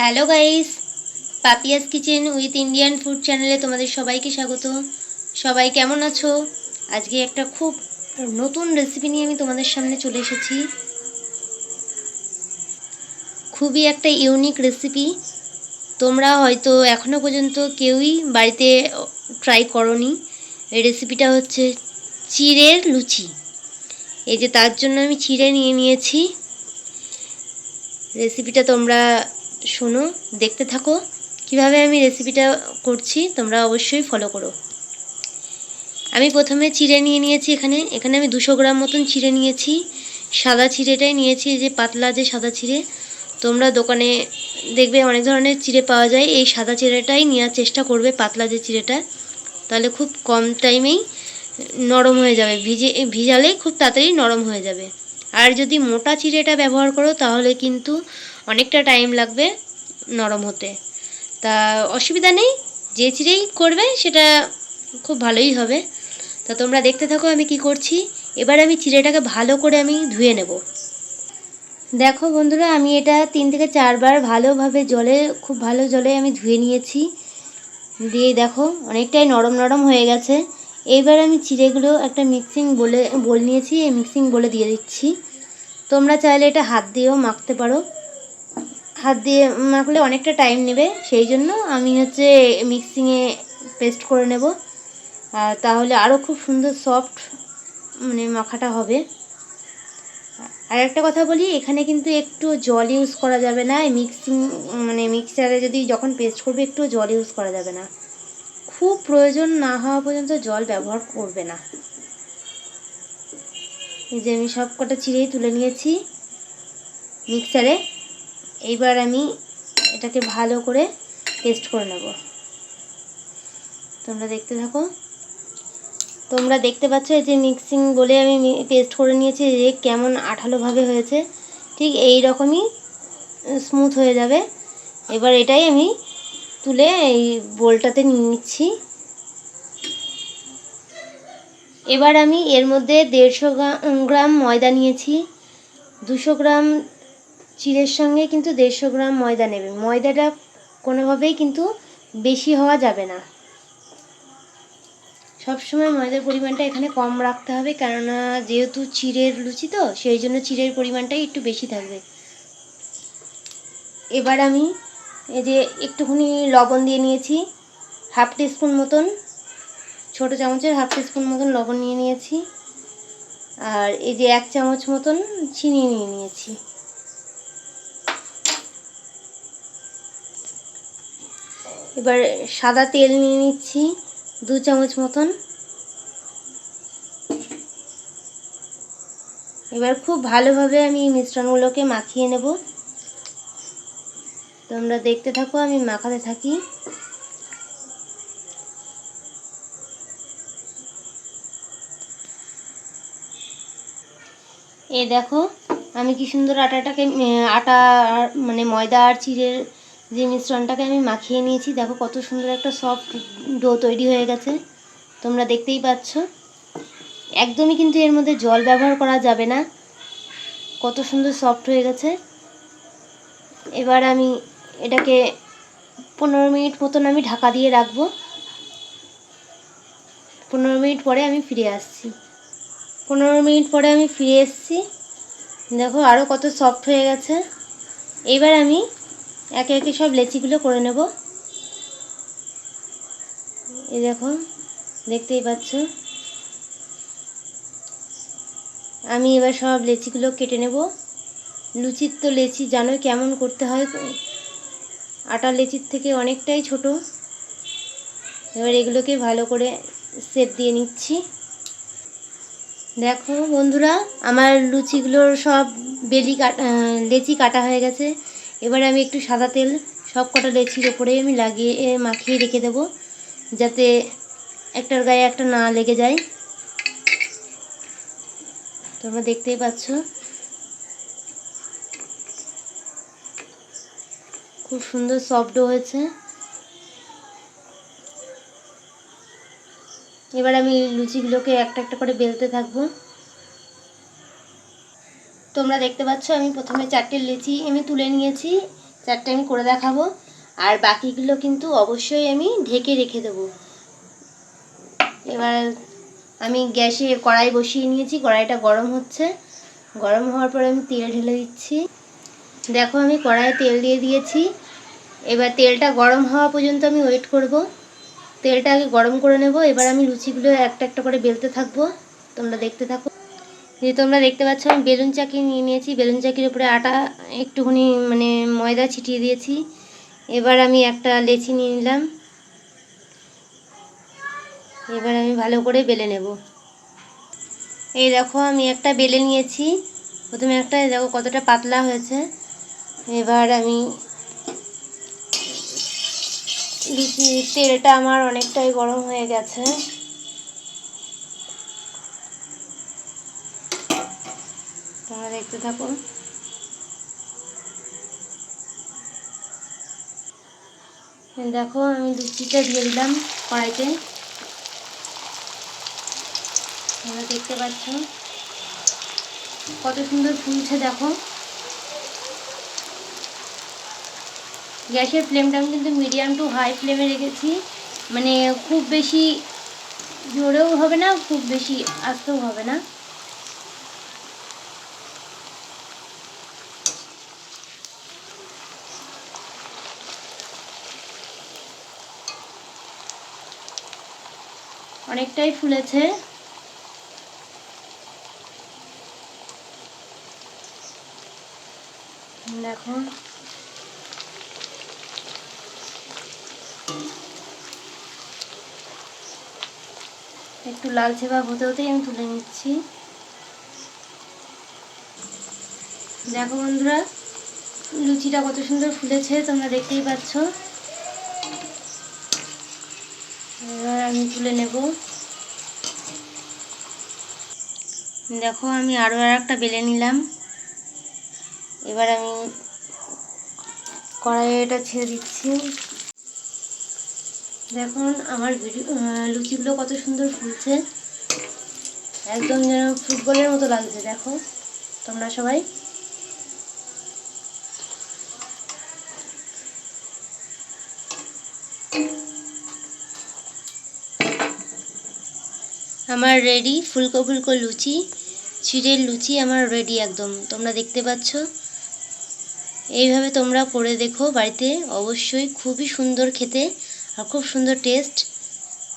Hello guys, Papiya's kitchen with Indian food চ্যানেলে তোমাদের সবাইকে স্বাগত। সবাই কেমন আছো? আজকে একটা খুব নতুন রেসিপি নিয়ে আমি তোমাদের সামনে চলে এসেছি। খুবই একটা ইউনিক রেসিপি। তোমরা হয়তো এখনও পর্যন্ত কেউই বাড়িতে ট্রাই করোনি। এই রেসিপিটা হচ্ছে চিড়ের লুচি। এই যে তার জন্য আমি চিড়ে নিয়ে নিয়েছি। রেসিপিটা তোমরা শোনো, দেখতে থাকো কিভাবে আমি রেসিপিটা করছি। তোমরা অবশ্যই ফলো করো। আমি প্রথমে চিড়ে নিয়ে নিয়েছি। এখানে আমি 200 গ্রাম মতন চিড়ে নিয়েছি। সাদা চিড়েটাই নিয়েছি, যে পাতলা যে সাদা চিড়ে। তোমরা দোকানে দেখবে অনেক ধরনের চিড়ে পাওয়া যায়, এই সাদা চিড়েটাই নেওয়ার চেষ্টা করবে, পাতলা যে চিড়েটা। তাহলে খুব কম টাইমেই নরম হয়ে যাবে, ভিজালে খুব তাড়াতাড়ি নরম হয়ে যাবে। আর যদি মোটা চিড়েটা ব্যবহার করো তাহলে কিন্তু অনেকটা টাইম লাগবে নরম হতে। তা অসুবিধা নেই, যে চিড়েই করবে সেটা খুব ভালোই হবে। তা তোমরা দেখতে থাকো আমি কি করছি। এবার আমি চিড়েটাকে ভালো করে আমি ধুয়ে নেব। দেখো বন্ধুরা, আমি এটা 3 থেকে 4 বার ভালোভাবে খুব ভালো জলে আমি ধুয়ে নিয়েছি। দিয়ে দেখো অনেকটাই নরম নরম হয়ে গেছে। এইবার আমি চিড়েগুলো একটা মিক্সিং বোল নিয়েছি, এই মিক্সিং বোলে দিয়ে দিচ্ছি। তোমরা চাইলে এটা হাত দিয়েও মাখতে পারো। হাত দিয়ে মাখলে অনেকটা টাইম নেবে, সেই জন্য আমি মিক্সিংয়ে পেস্ট করে নেব। তাহলে আরও খুব সুন্দর সফট মাখাটা হবে। আর একটা কথা বলি, এখানে কিন্তু একটু জল ইউজ করা যাবে না। মিক্সচারে যখন পেস্ট করবে একটু জল ইউজ করা যাবে না। খুব প্রয়োজন না হওয়া পর্যন্ত জল ব্যবহার করবে না। এই যে আমি সব কটা চিড়েই তুলে নিয়েছি মিক্সচারে। এইবার আমি এটাকে ভালো করে পেস্ট করে নেব। তোমরা দেখতে থাকো। তোমরা দেখতে পাচ্ছ এই যে মিক্সিং বলে আমি পেস্ট করে নিয়েছি, যে কেমন আঠালোভাবে হয়েছে। ঠিক এই রকমই স্মুথ হয়ে যাবে। এবার এটাই আমি তুলে এই বোলটাতে নিয়ে নিচ্ছি। এবার আমি এর মধ্যে 150 গ্রাম ময়দা নিয়েছি। 200 গ্রাম চিড়ের সঙ্গে কিন্তু 150 গ্রাম ময়দা নেবে। ময়দাটা কোনোভাবেই কিন্তু বেশি হওয়া যাবে না। সবসময় ময়দার পরিমাণটা এখানে কম রাখতে হবে, কেননা যেহেতু চিড়ের লুচি তো সেই জন্য চিড়ের পরিমাণটাই একটু বেশি থাকবে। এবার আমি এই যে একটুখানি লবণ দিয়ে নিয়েছি, হাফ টিস্পুন মতন, ছোটো চামচের হাফ টিস্পুন মতন লবণ নিয়ে নিয়েছি। আর এই যে 1 চামচ মতন চিনি নিয়ে নিয়েছি। এবার সাদা তেল নিয়ে নিচ্ছি 2 চামচ মতন। এবার খুব ভালোভাবে আমি মিশ্রণগুলোকে মাখিয়ে নেব। তোমরা দেখতে থাকো, আমি মাখাতে থাকি। এই দেখো আমি কি সুন্দর ময়দা আর চিড়ের যে মিশ্রণটাকে আমি মাখিয়ে নিয়েছি। দেখো কত সুন্দর একটা সফট ডো তৈরি হয়ে গেছে, তোমরা দেখতেই পাচ্ছ। একদমই কিন্তু এর মধ্যে জল ব্যবহার করা যাবে না, কত সুন্দর সফট হয়ে গেছে। এবার আমি এটাকে 15 মিনিট মতন আমি ঢাকা দিয়ে রাখবো। 15 মিনিট পরে আমি ফিরে আসছি। 15 মিনিট পরে আমি ফিরে এসেছি। দেখো আরও কত সফট হয়ে গেছে। এইবার আমি একে একে সব লেচিগুলো করে নেব। এই দেখো, দেখতেই পাচ্ছ। আমি এবার সব লেচিগুলো কেটে নেব। লুচির তো লেচি জানোই কেমন করতে হয়, আটার লেচির থেকে অনেকটাই ছোট। এবার এগুলোকে ভালো করে শেপ দিয়ে নিচ্ছি। দেখো বন্ধুরা, আমার লুচিগুলোর সব লেচি কাটা হয়ে গেছে। এবার আমি একটু সাদা তেল সব কটা লেচির ওপরে আমি মাখিয়ে রেখে দেব, যাতে একটার গায়ে একটা না লেগে যায়। তোমরা দেখতেই পাচ্ছ খুব সুন্দর সফট হয়েছে। এবার আমি লুচিগুলোকে একটা একটা করে বেলতে থাকবো। তোমরা দেখতে পাচ্ছ আমি প্রথমে 4টে লেচি আমি তুলে নিয়েছি। চারটে আমি করে দেখাবো, আর বাকিগুলো কিন্তু অবশ্যই আমি ঢেকে রেখে দেবো। এবার আমি গ্যাসে কড়াই বসিয়ে নিয়েছি, কড়াইটা গরম হচ্ছে। গরম হওয়ার পরে আমি তেল ঢেলে দিচ্ছি। দেখো আমি কড়াইয়ে তেল দিয়ে দিয়েছি। এবার তেলটা গরম হওয়া পর্যন্ত আমি ওয়েট করব। তেলটা আগে গরম করে নেব। এবার আমি লুচিগুলো একটা একটা করে বেলতে থাকবো, তোমরা দেখতে থাকো। তোমরা দেখতে পাচ্ছ আমি বেলুন চাকি নিয়ে নিয়েছি। বেলুন চাকির উপরে আটা একটুখানি মানে ময়দা ছিটিয়ে দিয়েছি। এবার আমি একটা লেচি নিয়ে নিলাম। এবার আমি ভালো করে বেলে নেব। এই দেখো আমি একটা বেলে নিয়েছি। প্রথমে একটা, দেখো কতটা পাতলা হয়েছে। এবার আমি লুচি, তেলটা আমার অনেকটাই গরম হয়ে গেছে। তোমরা দেখতে থাকো। দেখো আমি লুচিটা দিয়ে দিলাম কড়াইতে। তোমরা দেখতে পাচ্ছ কত সুন্দর ফুলছে। দেখো গ্যাসের ফ্লেমটা আমি কিন্তু মিডিয়াম টু হাই ফ্লেমে রেখেছি, মানে খুব বেশি জোরেও হবে না, খুব বেশি আস্তেও হবে না। অনেকটাই ফুলেছে। দেখো একটু লালচে ভাব হতে হতেই আমি তুলে নিচ্ছি। দেখো বন্ধুরা লুচিটা কত সুন্দর ফুলেছে, তোমরা দেখতেই পাচ্ছ। এবার আমি তুলে নেব। দেখো আমি আরও একটা বেলে নিলাম। এবার আমি কড়াইয়ে এটা ছেড়ে দিচ্ছি। দেখুন আমার লুচিগুলো কত সুন্দর ফুলছে, একদম যেন ফুটবলের মতো লাগছে। দেখো তোমরা সবাই। আমার রেডি ফুলকো ফুলকো লুচি, চিড়ের লুচি আমার রেডি একদম। তোমরা দেখতে পাচ্ছ। এইভাবে তোমরা করে দেখো বাড়িতে, অবশ্যই খুবই সুন্দর খেতে আর খুব সুন্দর টেস্ট।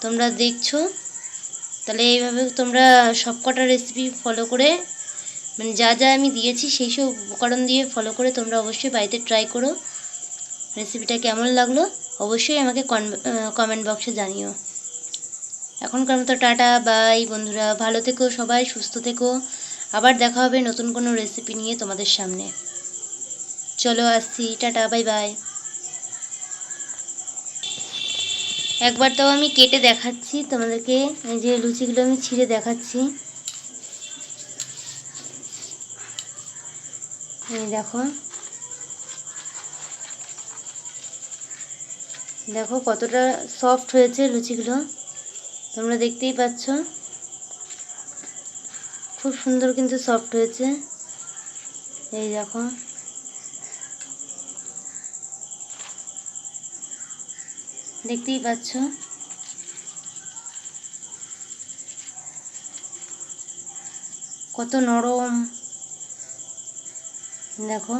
তোমরা দেখছো, তাহলে এইভাবে তোমরা সবকটা রেসিপি ফলো করে, মানে যা যা আমি দিয়েছি সেই সব উপকরণ দিয়ে ফলো করে তোমরা অবশ্যই বাড়িতে ট্রাই করো। রেসিপিটা কেমন লাগলো অবশ্যই আমাকে কমেন্ট বক্সে জানিও। এখনকার মতো টাটা বাই বন্ধুরা, ভালো থেকো সবাই, সুস্থ থেকো। আবার দেখা হবে নতুন কোনো রেসিপি নিয়ে তোমাদের সামনে। চলো আসছি, টাটা বাই বাই। একবার তো আমি কেটে দেখাচ্ছি তোমাদেরকে, এই যে লুচিগুলো আমি ছিঁড়ে দেখাচ্ছি। এই দেখো, দেখো কতটা সফট হয়েছে লুচিগুলো, তোমরা দেখতেই পাচ্ছ। খুব সুন্দর কিন্তু সফট হয়েছে। এই দেখো, দেখতেই পাচ্ছ কত নরম। দেখো,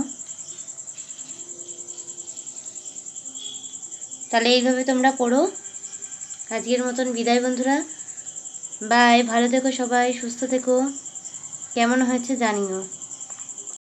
তাহলে এইভাবে তোমরা করো। আজকের মতন বিদায় বন্ধুরা, বাই। ভালো থেকো সবাই, সুস্থ থেকো। কেমন হয়েছে জানিও।